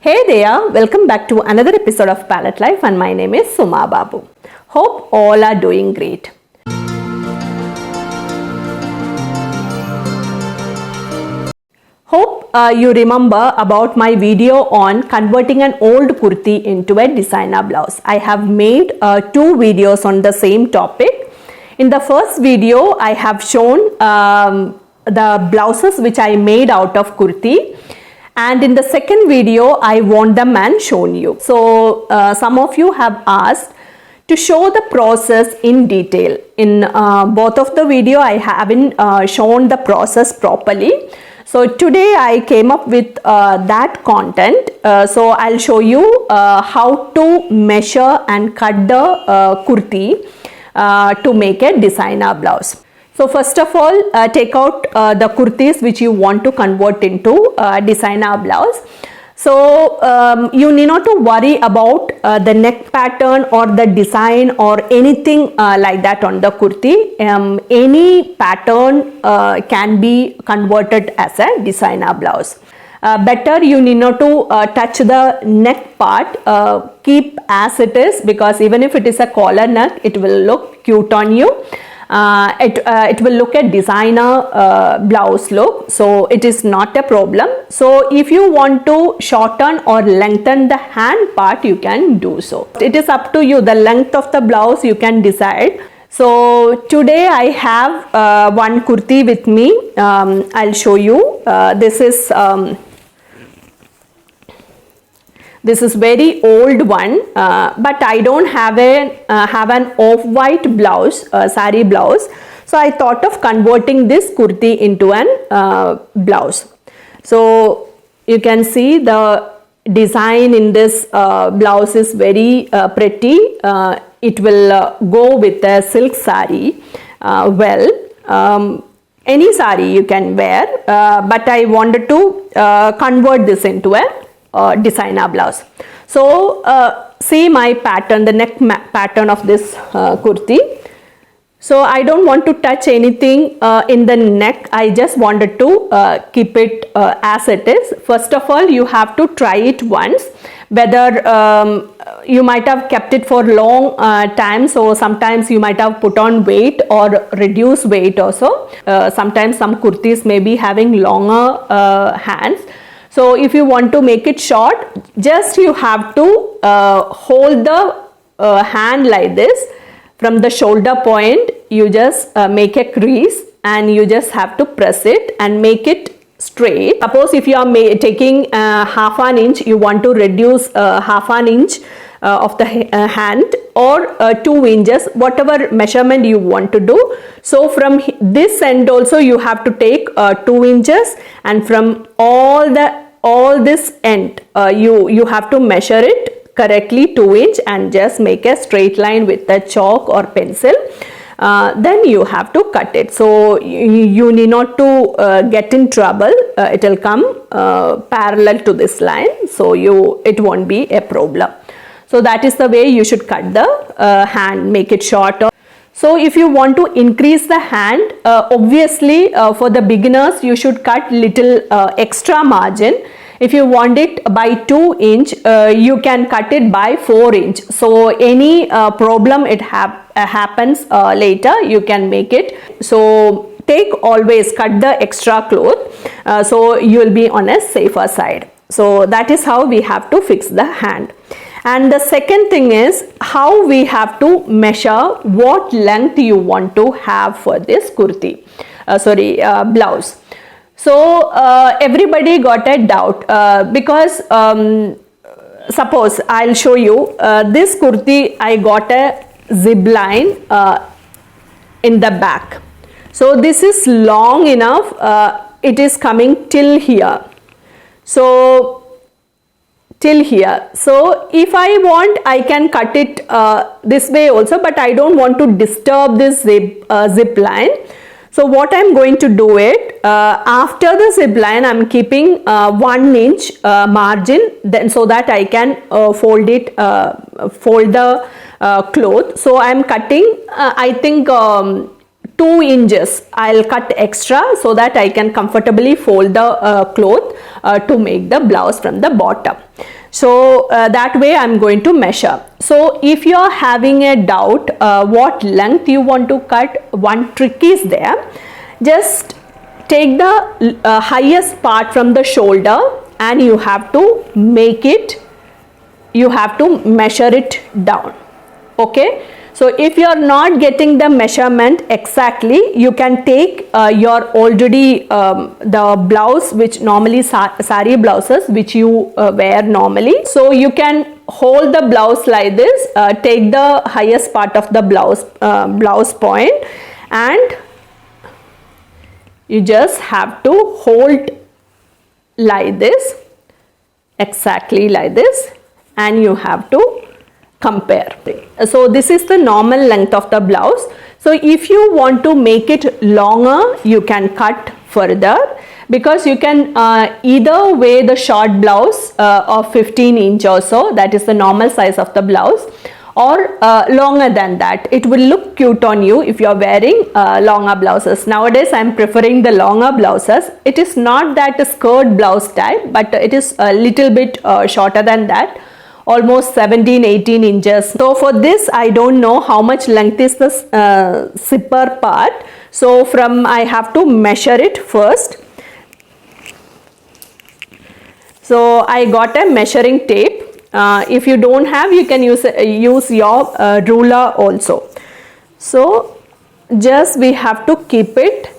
Hey there, welcome back to another episode of Palette Life, and my name is SUMA BABU. Hope all are doing great. Hope you remember about my video on converting an old kurti into a designer blouse. I have made two videos on the same topic. In the first video, I have shown the blouses which I made out of kurti. And in the second video, I want them and shown you. So some of you have asked to show the process in detail. In both of the video, I haven't shown the process properly. So today I came up with that content. So I'll show you how to measure and cut the kurti to make a designer blouse. So first of all, take out the kurtis which you want to convert into designer blouse. So you need not to worry about the neck pattern or the design or anything like that on the kurti. Any pattern can be converted as a designer blouse. Better you need not to touch the neck part, keep as it is, because even if it is a collar neck, it will look cute on you. It will look a designer blouse look, so it is not a problem. So if you want to shorten or lengthen the hand part, you can do so. It is up to you, the length of the blouse you can decide. So today I have one kurti with me. I'll show you. This is very old one, but I don't have an off-white blouse, sari blouse. So I thought of converting this kurti into an blouse. So you can see the design in this blouse is very pretty. It will go with a silk sari any sari you can wear, but I wanted to convert this into a designer blouse. So see my pattern, the neck pattern of this kurti. So I don't want to touch anything in the neck. I just wanted to keep it as it is. First of all, you have to try it once, whether you might have kept it for long time, so sometimes you might have put on weight or reduce weight also. Sometimes some kurtis may be having longer hands. So if you want to make it short, just you have to hold the hand like this. From the shoulder point, you just make a crease and you just have to press it and make it straight. Suppose if you are taking half an inch, you want to reduce half an inch of the hand or 2 inches, whatever measurement you want to do. So from this end also you have to take 2 inches, and from all this end you have to measure it correctly 2 inch and just make a straight line with a chalk or pencil. Then you have to cut it. So you need not to get in trouble. It will come parallel to this line, so it won't be a problem. So that is the way you should cut the hand, make it shorter. So if you want to increase the hand, obviously for the beginners you should cut little extra margin. If you want it by 2 inch, you can cut it by 4 inch. So any problem it happens later, you can make it. So always cut the extra cloth, so you will be on a safer side. So that is how we have to fix the hand. And the second thing is how we have to measure what length you want to have for this kurti, blouse. So everybody got a doubt because suppose I'll show you this kurti. I got a zip line in the back. So this is long enough. It is coming till here. So till here. So if I want, I can cut it this way also, but I don't want to disturb this zip line. So what I'm going to do it, after the zip line, I'm keeping 1 inch margin, then so that I can fold the cloth. So I'm cutting, I think 2 inches I'll cut extra so that I can comfortably fold the cloth to make the blouse from the bottom. So that way I'm going to measure. So if you are having a doubt what length you want to cut, one trick is there. Just take the highest part from the shoulder and you have to make it, you have to measure it down. Okay, so if you are not getting the measurement exactly, you can take your already the blouse, which normally sari blouses which you wear normally. So you can hold the blouse like this, take the highest part of the blouse point, and you just have to hold like this, exactly like this, and you have to compare. So this is the normal length of the blouse. So if you want to make it longer, you can cut further, because you can either wear the short blouse of 15 inch or so, that is the normal size of the blouse, or longer than that. It will look cute on you if you are wearing longer blouses. Nowadays I am preferring the longer blouses. It is not that a skirt blouse type, but it is a little bit shorter than that, almost 17-18 inches. So for this I don't know how much length is this zipper part. So I have to measure it first. So I got a measuring tape. If you don't have, you can use your ruler also. So just we have to keep it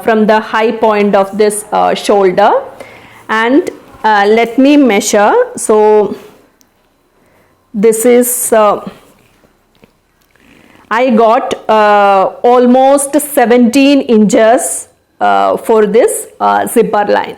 from the high point of this shoulder, and let me measure. So this is I got almost 17 inches for this zipper line.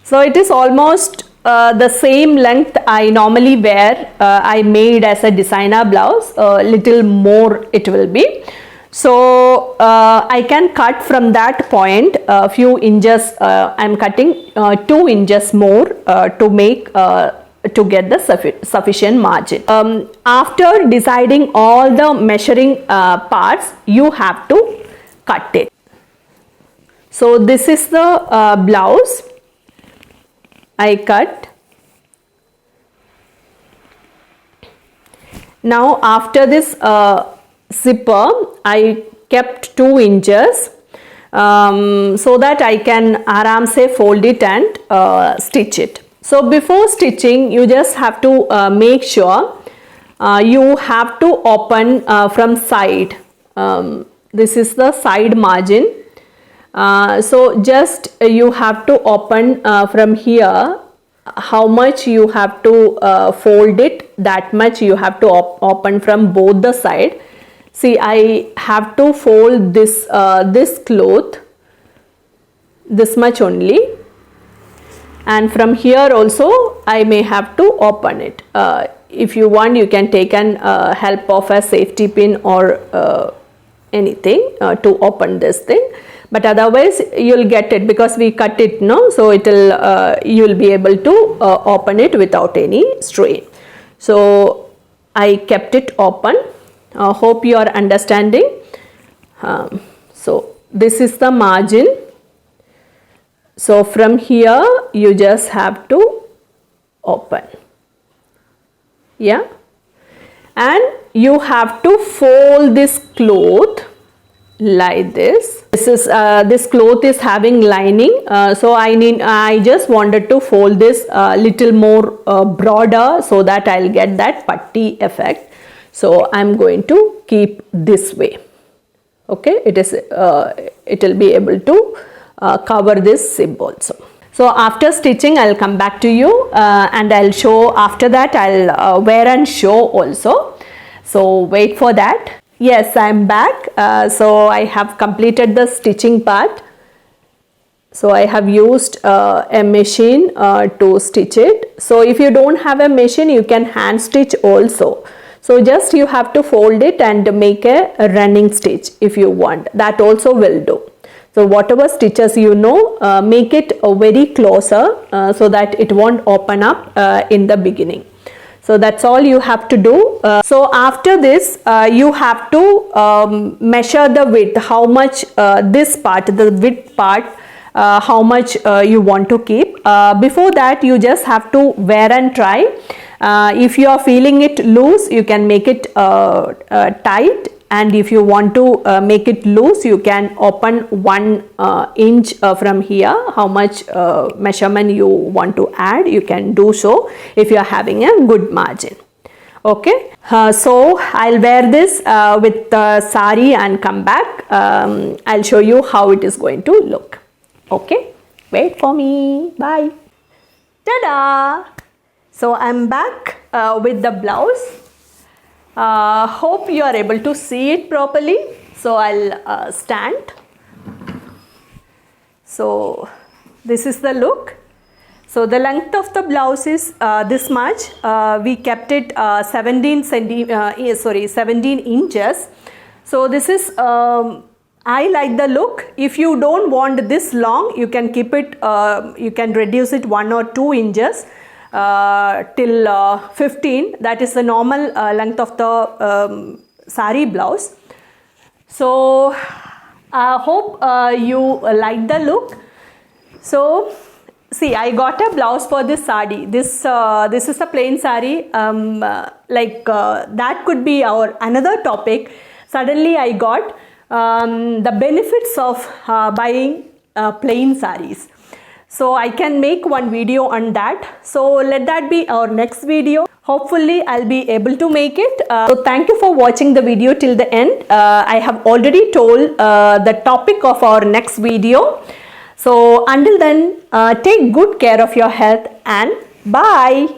So it is almost the same length I normally wear. I made as a designer blouse, little more it will be. So I can cut from that point a few inches. I am cutting 2 inches more to make to get the sufficient margin. After deciding all the measuring parts, you have to cut it. So this is the blouse I cut. Now after this zipper, I kept 2 inches so that I can aram se fold it and stitch it. So before stitching, you just have to make sure you have to open from side. This is the side margin. So just you have to open from here. How much you have to fold it, that much you have to open from both the side. See, I have to fold this this cloth this much only, and from here also I may have to open it. If you want, you can take an help of a safety pin or anything to open this thing, but otherwise you'll get it because we cut it, no? So it'll you'll be able to open it without any strain. So I kept it open. Hope you are understanding. So this is the margin. So from here you just have to open, yeah, and you have to fold this cloth like this. This cloth is having lining, so I just wanted to fold this little more broader so that I'll get that patti effect. So I'm going to keep this way. Okay, it will be able to cover this zip also. So after stitching, I'll come back to you and I'll show. After that, I'll wear and show also. So wait for that. Yes, I'm back. So I have completed the stitching part. So I have used a machine to stitch it. So if you don't have a machine, you can hand stitch also. So just you have to fold it and make a running stitch if you want. That also will do. So whatever stitches you know, make it very closer so that it won't open up in the beginning. So that's all you have to do. So after this, you have to measure the width, how much this part, the width part how much you want to keep. Before that, you just have to wear and try. If you are feeling it loose, you can make it tight, and if you want to make it loose, you can open 1 inch from here. How much measurement you want to add, you can do so if you are having a good margin. Okay, so I'll wear this with sari and come back. I'll show you how it is going to look. Okay, wait for me. Bye. Ta-da! So I'm back with the blouse. Hope you are able to see it properly. So I'll stand. So this is the look. So the length of the blouse is this much. We kept it 17 inches. So this is, I like the look. If you don't want this long, you can keep it, you can reduce it 1 or 2 inches till 15. That is the normal length of the sari blouse. So I hope you like the look. So see, I got a blouse for this sari. This is a plain sari. That could be our another topic. Suddenly I got the benefits of buying plain saris. So I can make one video on that. So let that be our next video. Hopefully I'll be able to make it. So thank you for watching the video till the end. I have already told the topic of our next video. So until then, take good care of your health and bye.